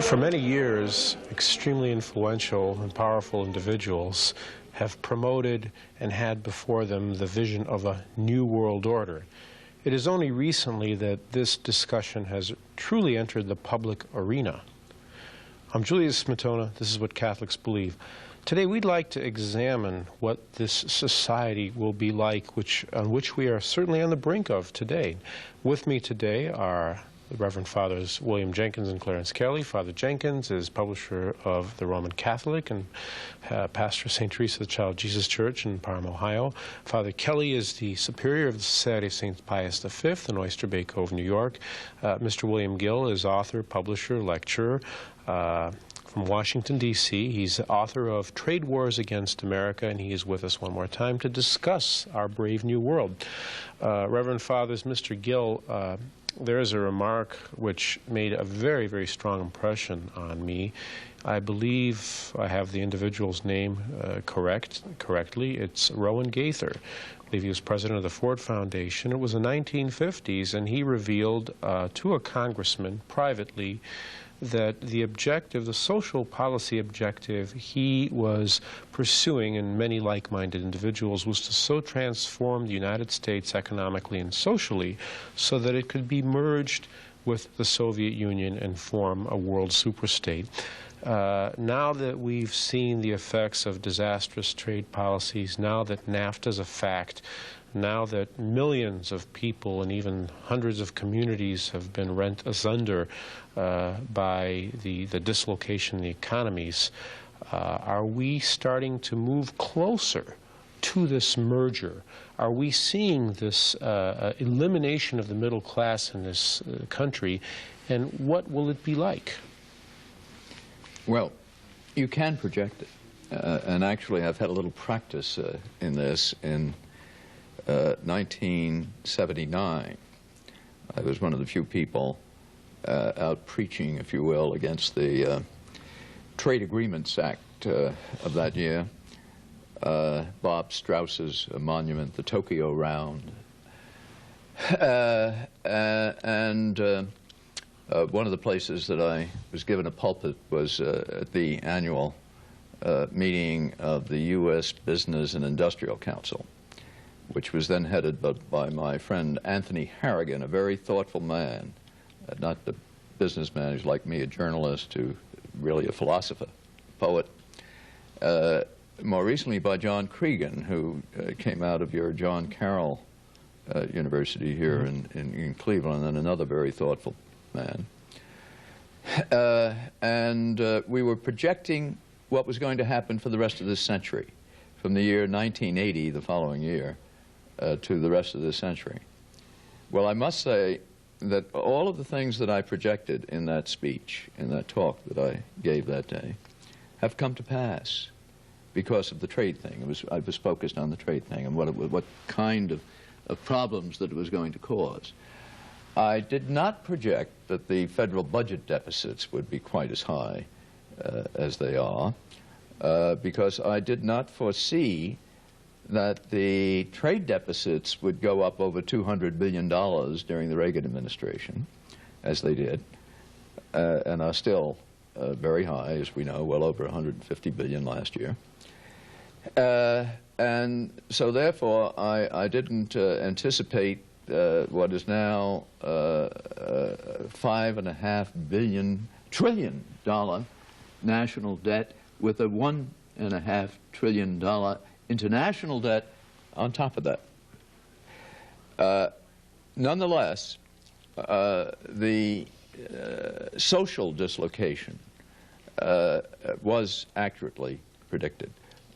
For many years, extremely influential and powerful individuals have promoted and had before them the vision of a new world order. It is only recently that this discussion has truly entered the public arena. I'm Julius Smetona. This is What Catholics Believe. Today we'd like to examine what this society will be like, on which we are certainly on the brink of today. With me today are the Reverend Fathers William Jenkins and Clarence Kelly. Father Jenkins is publisher of the Roman Catholic and pastor of St. Teresa of the Child Jesus Church in Parham, Ohio. Father Kelly is the superior of the Society of St. Pius V in Oyster Bay Cove, New York. Mr. William Gill is author, publisher, lecturer from Washington, D.C. He's the author of Trade Wars Against America, and he is with us one more time to discuss our brave new world. Reverend Fathers, Mr. Gill, there is a remark which made a very, very strong impression on me. I believe I have the individual's name correctly. It's Rowan Gaither. I believe he was president of the Ford Foundation. It was the 1950s, and he revealed to a congressman privately that the objective, the social policy objective he was pursuing, and many like-minded individuals, was to so transform the United States economically and socially so that it could be merged with the Soviet Union and form a world superstate. Now that we've seen the effects of disastrous trade policies, now that NAFTA is a fact, now that millions of people and even hundreds of communities have been rent asunder by the dislocation in the economies, are we starting to move closer to this merger? Are we seeing this elimination of the middle class in this country, and what will it be like? Well, you can project it, and actually I've had a little practice in this. In 1979, I was one of the few people out preaching, if you will, against the Trade Agreements Act of that year, Bob Strauss's monument, the Tokyo Round. One of the places that I was given a pulpit was at the annual meeting of the U.S. Business and Industrial Council, which was then headed by my friend Anthony Harrigan, a very thoughtful man, not the businessman who's like me, a journalist, who really a philosopher, poet. More recently by John Cregan, who came out of your John Carroll University here in Cleveland, and another very thoughtful man. We were projecting what was going to happen for the rest of this century, from the year 1980, the following year, to the rest of this century. Well, I must say that all of the things that I projected in that speech, in that talk that I gave that day, have come to pass because of the trade thing. I was focused on the trade thing and what kind of problems that it was going to cause. I did not project that the federal budget deficits would be quite as high as they are, because I did not foresee that the trade deficits would go up over $200 billion during the Reagan administration, as they did, and are still very high, as we know, well over $150 billion last year. And so therefore, I didn't anticipate what is now $5.5 trillion national debt with a $1.5 trillion international debt on top of that. Nonetheless, the social dislocation was accurately predicted.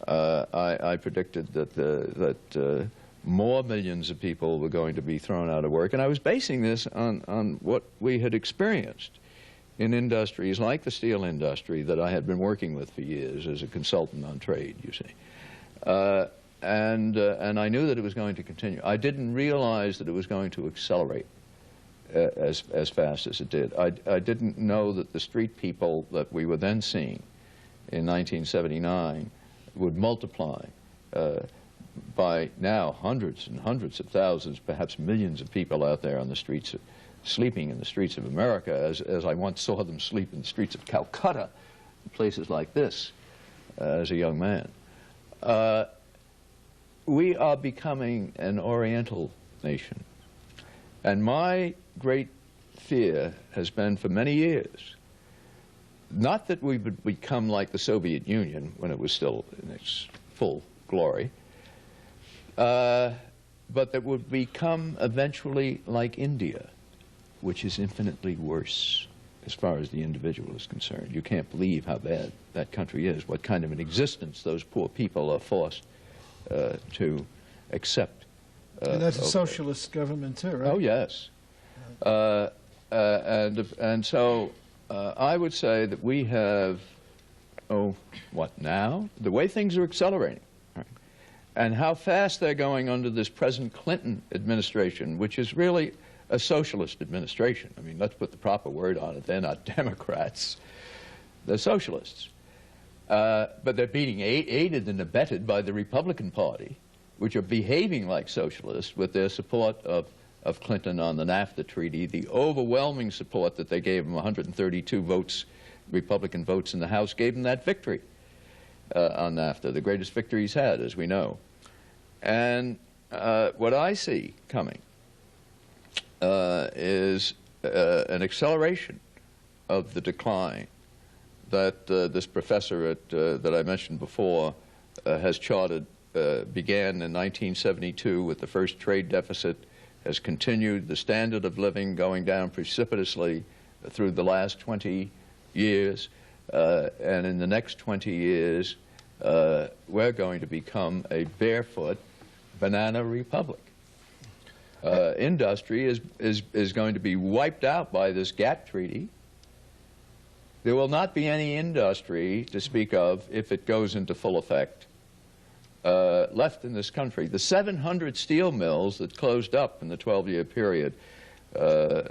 I predicted that more millions of people were going to be thrown out of work, and I was basing this on what we had experienced in industries like the steel industry that I had been working with for years as a consultant on trade, you see. And I knew that it was going to continue. I didn't realize that it was going to accelerate as fast as it did. I didn't know that the street people that we were then seeing in 1979 would multiply by now hundreds and hundreds of thousands, perhaps millions of people out there on the streets sleeping in the streets of America as I once saw them sleep in the streets of Calcutta, places like this, as a young man. We are becoming an Oriental nation. And my great fear has been for many years, not that we would become like the Soviet Union when it was still in its full glory, but that would become eventually like India, which is infinitely worse as far as the individual is concerned. You can't believe how bad that country is, what kind of an existence those poor people are forced to accept. And that's a socialist government too, right? Oh, yes. And so I would say that we have, what now? The way things are accelerating, right? And how fast they're going under this present Clinton administration, which is really a socialist administration. I mean, let's put the proper word on it. They're not Democrats. They're socialists. But they're being aided and abetted by the Republican Party, which are behaving like socialists with their support of Clinton on the NAFTA treaty, the overwhelming support that they gave him, 132 votes, Republican votes in the House, gave him that victory on NAFTA, the greatest victory he's had, as we know. And what I see coming is an acceleration of the decline that this professor that I mentioned before has charted. Began in 1972 with the first trade deficit, has continued, the standard of living going down precipitously through the last 20 years, and in the next 20 years we're going to become a barefoot banana republic. Industry is going to be wiped out by this GATT treaty. There will not be any industry to speak of if it goes into full effect left in this country. The 700 steel mills that closed up in the 12-year period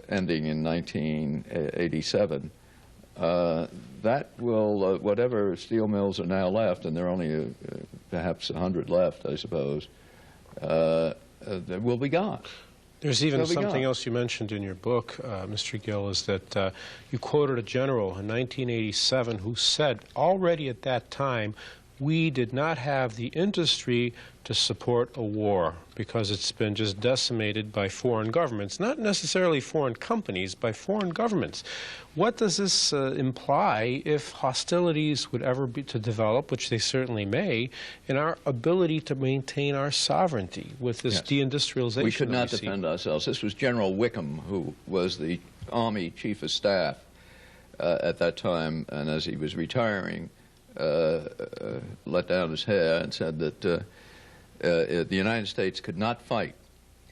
ending in 1987, that will, whatever steel mills are now left, and there are only perhaps 100 left, I suppose, will be gone. There's even something else you mentioned in your book, Mr. Gill, is that you quoted a general in 1987 who said already at that time, we did not have the industry to support a war because it's been just decimated by foreign governments, not necessarily foreign companies, by foreign governments. What does this imply if hostilities would ever be to develop, which they certainly may, in our ability to maintain our sovereignty with this deindustrialization? We could not defend ourselves. This was General Wickham, who was the Army Chief of Staff at that time, and as he was retiring, let down his hair and said that the United States could not fight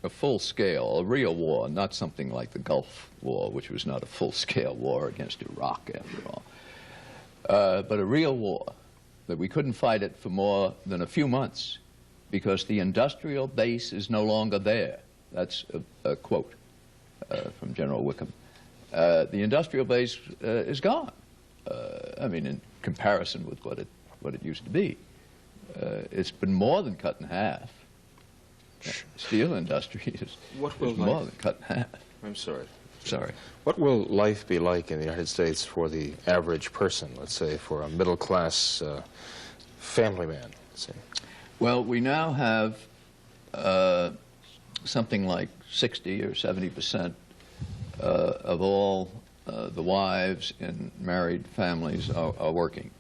a full-scale, a real war, not something like the Gulf War, which was not a full-scale war against Iraq, after all, but a real war, that we couldn't fight it for more than a few months because the industrial base is no longer there. That's a quote from General Wickham. The industrial base is gone. I mean, in comparison with what it used to be. It's been more than cut in half. Steel industry is more than cut in half. I'm sorry. Sorry. What will life be like in the United States for the average person, let's say, for a middle-class family man, let's say? Well, we now have something like 60 or 70% of all the wives in married families are working.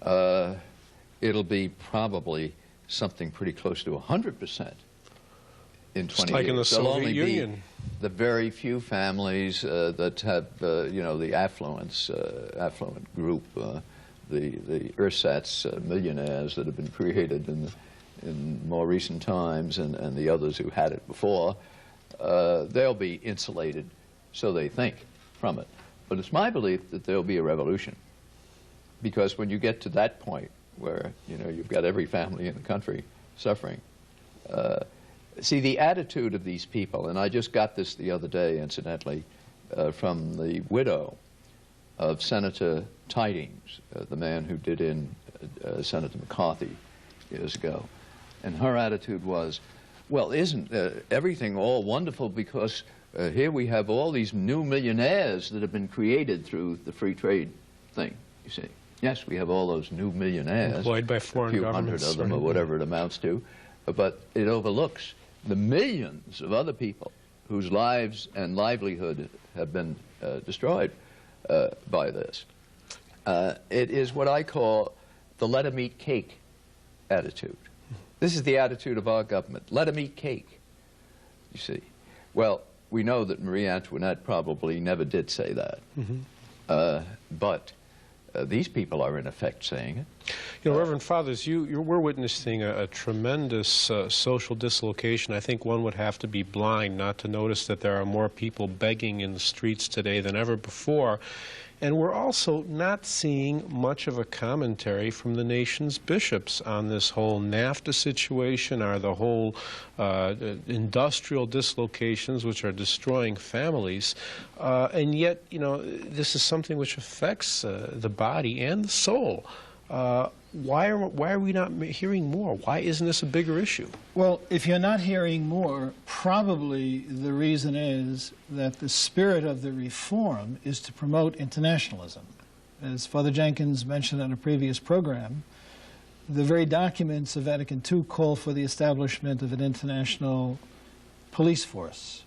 It'll be probably something pretty close to 100% in 20 Just like years. in the Soviet Union. Be the very few families that have, you know, the affluent group, the ersatz millionaires that have been created in more recent times, and the others who had it before. They'll be insulated, so they think, from it. But it's my belief that there'll be a revolution, because when you get to that point where, you know, you've got every family in the country suffering, see, the attitude of these people, and I just got this the other day, incidentally, from the widow of Senator Tidings, the man who did in Senator McCarthy years ago, and her attitude was, well, isn't everything all wonderful because Here we have all these new millionaires that have been created through the free trade thing, you see. Yes, we have all those new millionaires. Employed by foreign a few governments. hundred of them, or whatever it amounts to. But it overlooks the millions of other people whose lives and livelihood have been destroyed by this. It is what I call the let 'em eat cake attitude. This is the attitude of our government. Let 'em eat cake, you see. Well, we know that Marie Antoinette probably never did say that. But these people are in effect saying it. You know, Reverend Fathers, we're witnessing a tremendous social dislocation. I think one would have to be blind not to notice that there are more people begging in the streets today than ever before. And we're also not seeing much of a commentary from the nation's bishops on this whole NAFTA situation, or the whole industrial dislocations which are destroying families. And yet, you know, this is something which affects the body and the soul. Why are we not hearing more? Why isn't this a bigger issue? Well, if you're not hearing more, probably the reason is that the spirit of the reform is to promote internationalism. As Father Jenkins mentioned on a previous program, the very documents of Vatican II call for the establishment of an international police force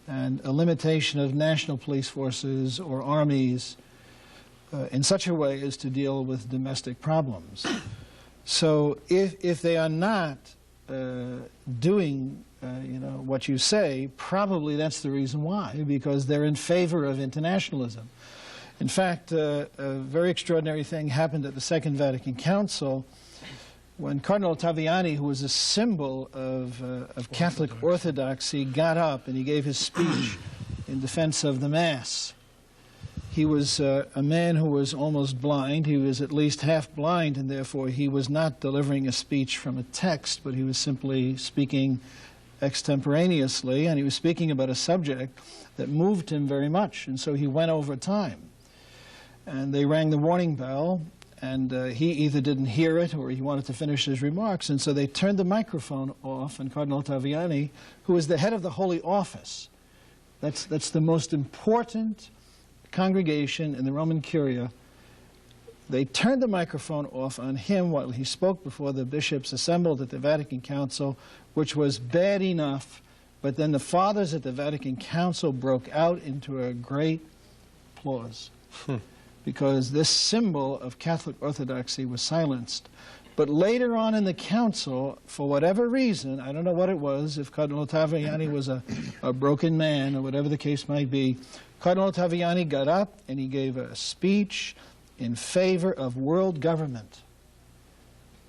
and a limitation of national police forces or armies in such a way as to deal with domestic problems. So if they are not doing you know, what you say, probably that's the reason why, because they're in favor of internationalism. In fact, a very extraordinary thing happened at the Second Vatican Council when Cardinal Taviani, who was a symbol of Catholic orthodoxy, got up and he gave his speech in defense of the Mass. He was a man who was almost blind. He was at least half blind, and therefore he was not delivering a speech from a text, but he was simply speaking extemporaneously, and he was speaking about a subject that moved him very much, and so he went over time. And they rang the warning bell, and he either didn't hear it or he wanted to finish his remarks, and so they turned the microphone off, and Cardinal Taviani, who was the head of the Holy Office, that's the most important congregation in the Roman Curia, they turned the microphone off on him while he spoke before the bishops assembled at the Vatican Council, which was bad enough, but then the fathers at the Vatican Council broke out into a great applause because this symbol of Catholic orthodoxy was silenced. But later on in the council, for whatever reason, I don't know what it was, if Cardinal Taviani was a broken man or whatever the case might be, Cardinal Taviani got up and he gave a speech in favor of world government.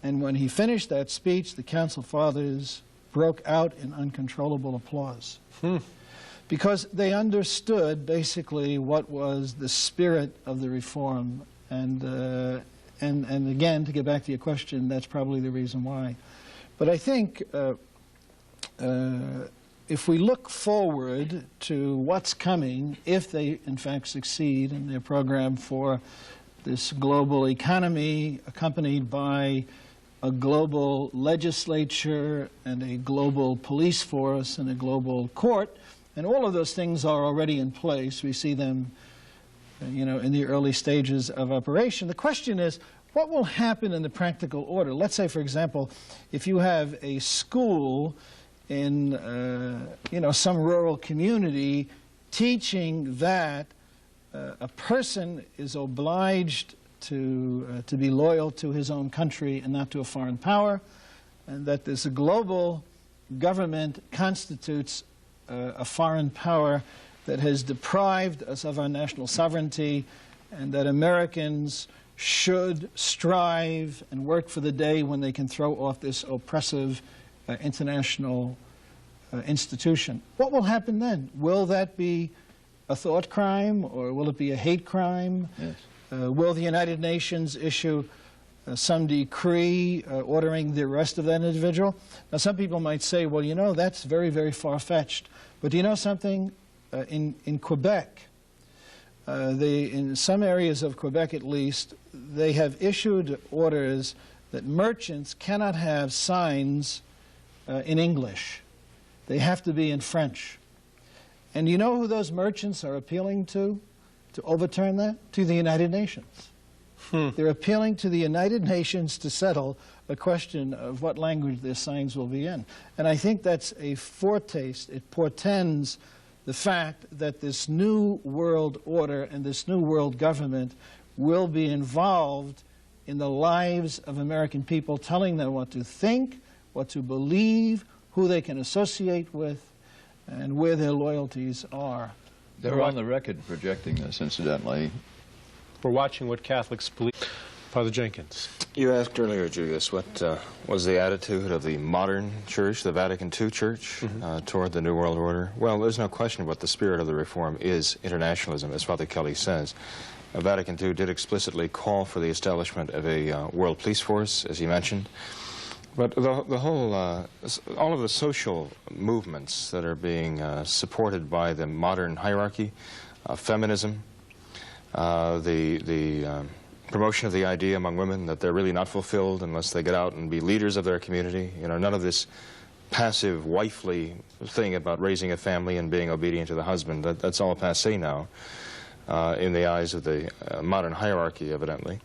And when he finished that speech, the Council Fathers broke out in uncontrollable applause. Because they understood basically what was the spirit of the reform. And again, to get back to your question, that's probably the reason why. But I think if we look forward to what's coming, if they in fact succeed in their program for this global economy accompanied by a global legislature and a global police force and a global court, and all of those things are already in place. We see them, you know, in the early stages of operation. The question is, what will happen in the practical order? Let's say, for example, if you have a school in you know, some rural community teaching that a person is obliged to be loyal to his own country and not to a foreign power, and that this global government constitutes a foreign power that has deprived us of our national sovereignty, and that Americans should strive and work for the day when they can throw off this oppressive international institution. What will happen then? Will that be a thought crime, or will it be a hate crime? Yes. Will the United Nations issue some decree ordering the arrest of that individual? Now, some people might say, well, you know, that's very, very far-fetched. But do you know something? In Quebec, in some areas of Quebec at least, they have issued orders that merchants cannot have signs in English. They have to be in French. And you know who those merchants are appealing to overturn that? To the United Nations. They're appealing to the United Nations to settle a question of what language their signs will be in. And I think that's a foretaste. It portends the fact that this new world order and this new world government will be involved in the lives of American people, telling them what to think, what to believe, who they can associate with, and where their loyalties are. They're on the record projecting this, incidentally. We're watching what Catholics believe. Father Jenkins. You asked earlier, Julius, what was the attitude of the modern church, the Vatican II church, toward the New World Order? Well, there's no question what the spirit of the reform is internationalism, as Father Kelly says. Vatican II did explicitly call for the establishment of a world police force, as he mentioned. But the whole, all of the social movements that are being supported by the modern hierarchy, feminism, the promotion of the idea among women that they're really not fulfilled unless they get out and be leaders of their community. You know, none of this passive, wifely thing about raising a family and being obedient to the husband. That's all passé now in the eyes of the modern hierarchy, evidently.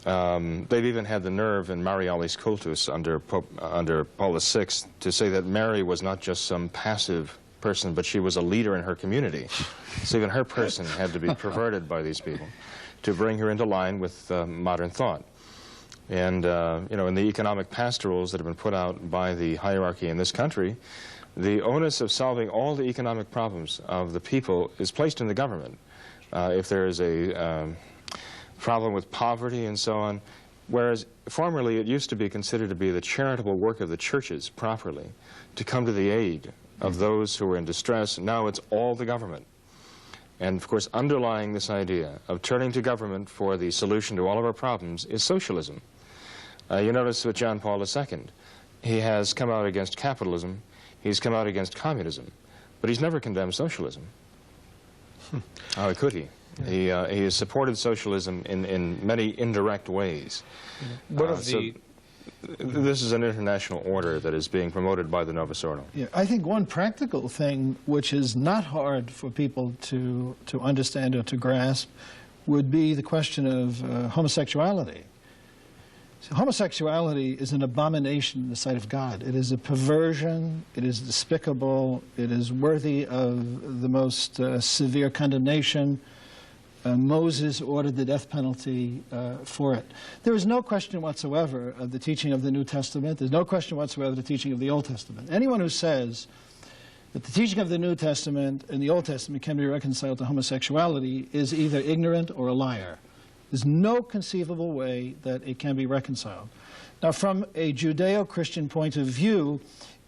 They've even had the nerve in Marialis Cultus under Paul VI to say that Mary was not just some passive person, but she was a leader in her community. So even her person had to be perverted by these people to bring her into line with modern thought. And, you know, in the economic pastorals that have been put out by the hierarchy in this country, the onus of solving all the economic problems of the people is placed in the government. If there is a problem with poverty and so on, whereas formerly it used to be considered to be the charitable work of the churches properly to come to the aid of those who were in distress. Now it's all the government. And of course, underlying this idea of turning to government for the solution to all of our problems is socialism. You notice with John Paul II, he has come out against capitalism, he's come out against communism, but he's never condemned socialism. How could he? He has supported socialism in many indirect ways. This is an international order that is being promoted by the Novus Ordo. Yeah, I think one practical thing which is not hard for people to understand or to grasp would be the question of homosexuality. So homosexuality is an abomination in the sight of God. It is a perversion, it is despicable, it is worthy of the most severe condemnation. Moses ordered the death penalty for it. There is no question whatsoever of the teaching of the New Testament. There's no question whatsoever of the teaching of the Old Testament. Anyone who says that the teaching of the New Testament and the Old Testament can be reconciled to homosexuality is either ignorant or a liar. There's no conceivable way that it can be reconciled. Now, from a Judeo-Christian point of view,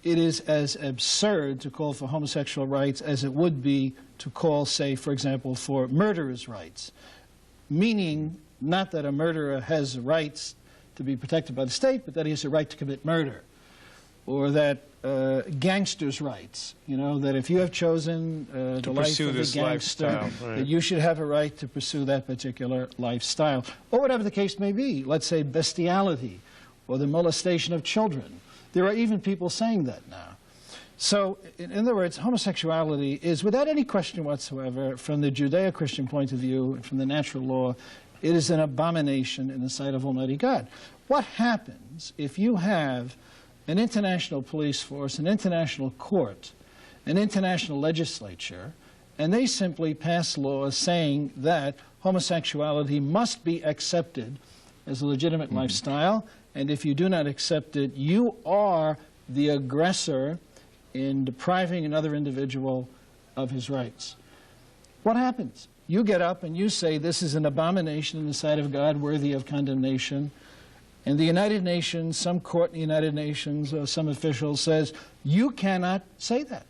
it is as absurd to call for homosexual rights as it would be to call, say, for example, for murderers' rights, meaning not that a murderer has rights to be protected by the state, but that he has a right to commit murder, or that gangsters' rights, you know, that if you have chosen the life of a gangster, that you should have a right to pursue that particular lifestyle, or whatever the case may be. Let's say bestiality, or the molestation of children. There are even people saying that now. So, in other words, homosexuality is, without any question whatsoever, from the Judeo-Christian point of view, and from the natural law, it is an abomination in the sight of Almighty God. What happens if you have an international police force, an international court, an international legislature, and they simply pass laws saying that homosexuality must be accepted as a legitimate lifestyle, and if you do not accept it, you are the aggressor in depriving another individual of his rights? What happens? You get up and you say this is an abomination in the sight of God worthy of condemnation, and the United Nations, some court in the United Nations, or some official says, you cannot say that.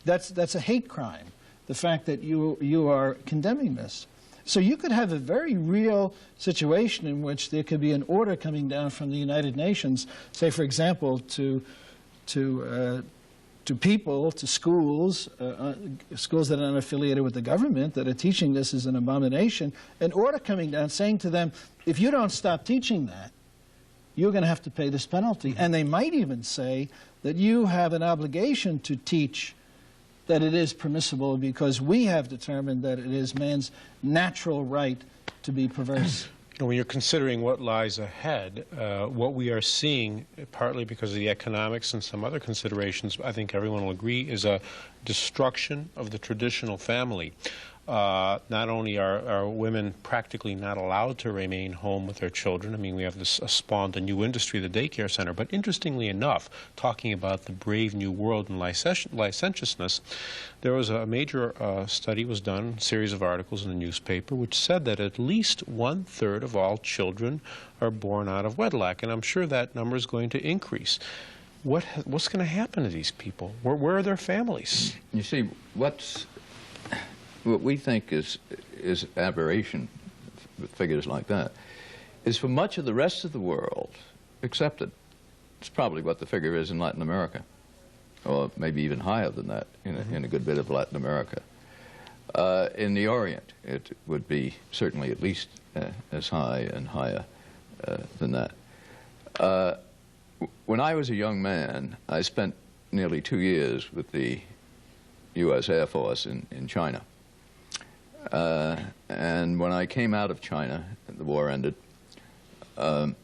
That's a hate crime, the fact that you are condemning this. So you could have a very real situation in which there could be an order coming down from the United Nations, say, for example, to people, to schools, schools that are not affiliated with the government, that are teaching this as an abomination, an order coming down saying to them, if you don't stop teaching that, you're going to have to pay this penalty. And they might even say that you have an obligation to teach that it is permissible because we have determined that it is man's natural right to be perverse. When you're considering what lies ahead, what we are seeing, partly because of the economics and some other considerations, I think everyone will agree, is a destruction of the traditional family. Not only are women practically not allowed to remain home with their children, I mean, we have this spawned a new industry, the daycare center, but interestingly enough, talking about the brave new world and licentiousness, there was a major study was done, a series of articles in the newspaper, which said that at least 1/3 of all children are born out of wedlock, and I'm sure that number is going to increase. What's going to happen to these people? Where are their families? You see, what we think is aberration, figures like that, is for much of the rest of the world accepted. It's probably what the figure is in Latin America, or maybe even higher than that in a good bit of Latin America. In the Orient, it would be certainly at least as high and higher than that. When I was a young man, I spent nearly 2 years with the U.S. Air Force in China. And when I came out of China, the war ended, I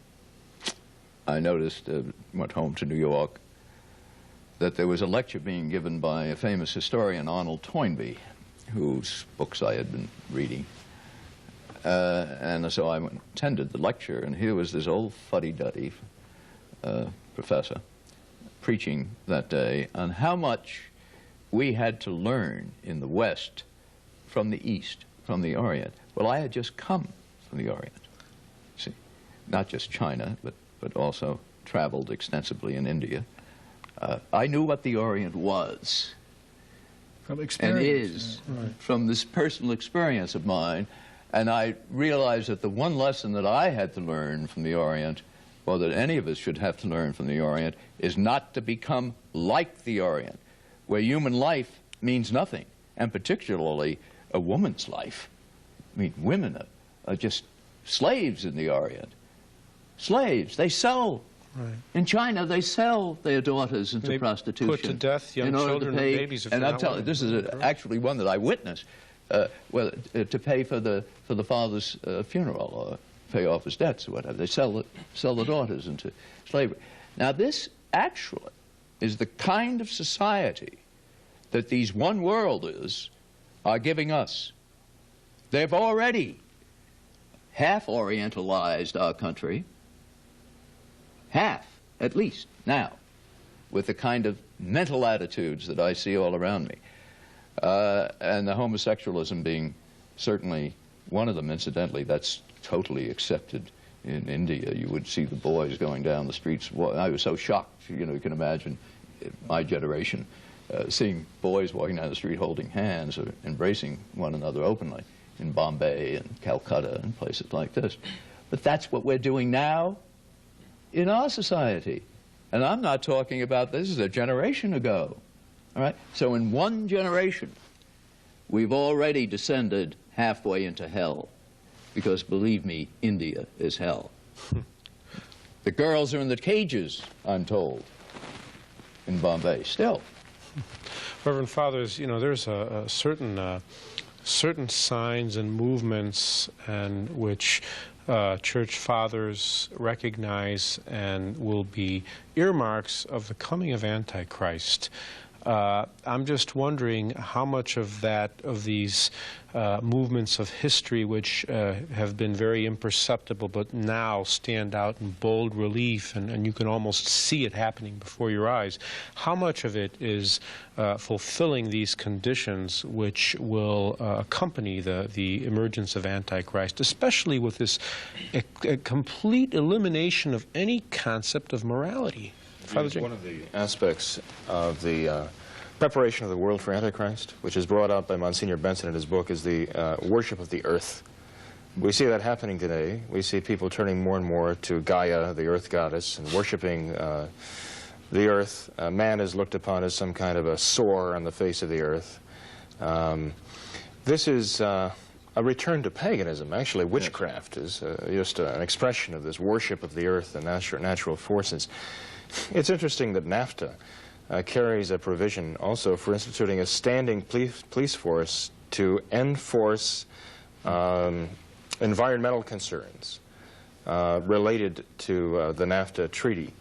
noticed, went home to New York, that there was a lecture being given by a famous historian, Arnold Toynbee, whose books I had been reading. And so I attended the lecture, and here was this old fuddy-duddy professor preaching that day on how much we had to learn in the West from the East, from the Orient. Well, I had just come from the Orient. See, not just China, but also traveled extensively in India. I knew what the Orient was. From experience. And is, from this personal experience of mine. And I realized that the one lesson that I had to learn from the Orient, or that any of us should have to learn from the Orient, is not to become like the Orient, where human life means nothing, and particularly a woman's life. I mean, women are just slaves in the Orient. Slaves. They sell. Right. In China, they sell their daughters into prostitution. Put to death young children and babies if and they're I'm not telling you, this is actually one that I witnessed. To pay for the father's funeral or pay off his debts or whatever. They sell the daughters into slavery. Now, this actually is the kind of society that these one-worlders are giving us. They've already half-orientalized our country, half at least now, with the kind of mental attitudes that I see all around me. And the homosexualism being certainly one of them. Incidentally, that's totally accepted in India. You would see the boys going down the streets. I was so shocked, you know, you can imagine my generation seeing boys walking down the street holding hands or embracing one another openly in Bombay and Calcutta and places like this. But that's what we're doing now in our society. And I'm not talking about this is a generation ago. All right? So in one generation, we've already descended halfway into hell. Because, believe me, India is hell. The girls are in the cages, I'm told, in Bombay, still. Reverend Fathers, you know, there's a certain signs and movements and which church fathers recognize and will be earmarks of the coming of Antichrist. I'm just wondering how much of these movements of history which have been very imperceptible but now stand out in bold relief and you can almost see it happening before your eyes, how much of it is fulfilling these conditions which will accompany the emergence of Antichrist, especially with this a complete elimination of any concept of morality? One of the aspects of the preparation of the world for Antichrist, which is brought out by Monsignor Benson in his book, is the worship of the earth. We see that happening today. We see people turning more and more to Gaia, the earth goddess, and worshiping the earth. Man is looked upon as some kind of a sore on the face of the earth. This is a return to paganism. Actually, witchcraft is just an expression of this worship of the earth and natural forces. It's interesting that NAFTA carries a provision also for instituting a standing police force to enforce environmental concerns related to the NAFTA treaty.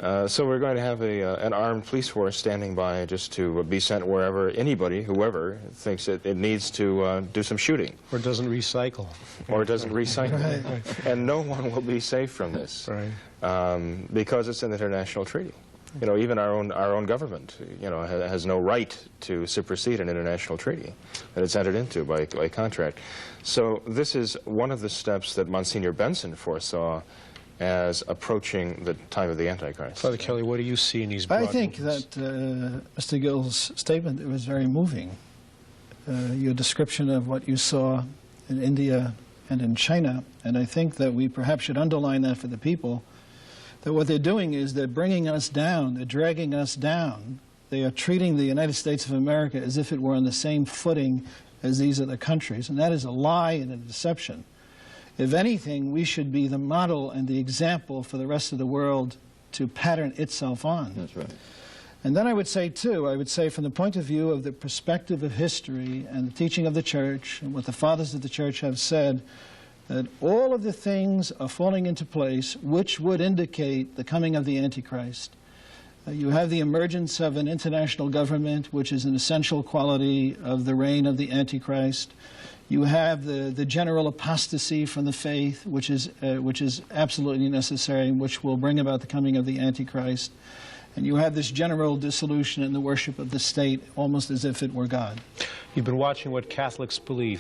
So we're going to have an armed police force standing by just to be sent wherever anybody, whoever, thinks it needs to do some shooting. Or doesn't recycle. Or doesn't recycle. Right. And no one will be safe from this, Right. because it's an international treaty. You know, even our own government, you know, has no right to supersede an international treaty that it's entered into by contract. So this is one of the steps that Monsignor Benson foresaw as approaching the time of the Antichrist. Father Kelly, what do you see in these broad I think movements? that Mr. Gill's statement was very moving. Your description of what you saw in India and in China, and I think that we perhaps should underline that for the people, that what they're doing is they're bringing us down, they're dragging us down. They are treating the United States of America as if it were on the same footing as these other countries, and that is a lie and a deception. If anything, we should be the model and the example for the rest of the world to pattern itself on. That's right. And then I would say, too, I would say from the point of view of the perspective of history and the teaching of the Church and what the fathers of the Church have said, that all of the things are falling into place which would indicate the coming of the Antichrist. You have the emergence of an international government, which is an essential quality of the reign of the Antichrist. You have the general apostasy from the faith, which is absolutely necessary, which will bring about the coming of the Antichrist. And you have this general dissolution in the worship of the state, almost as if it were God. You've been watching What Catholics Believe.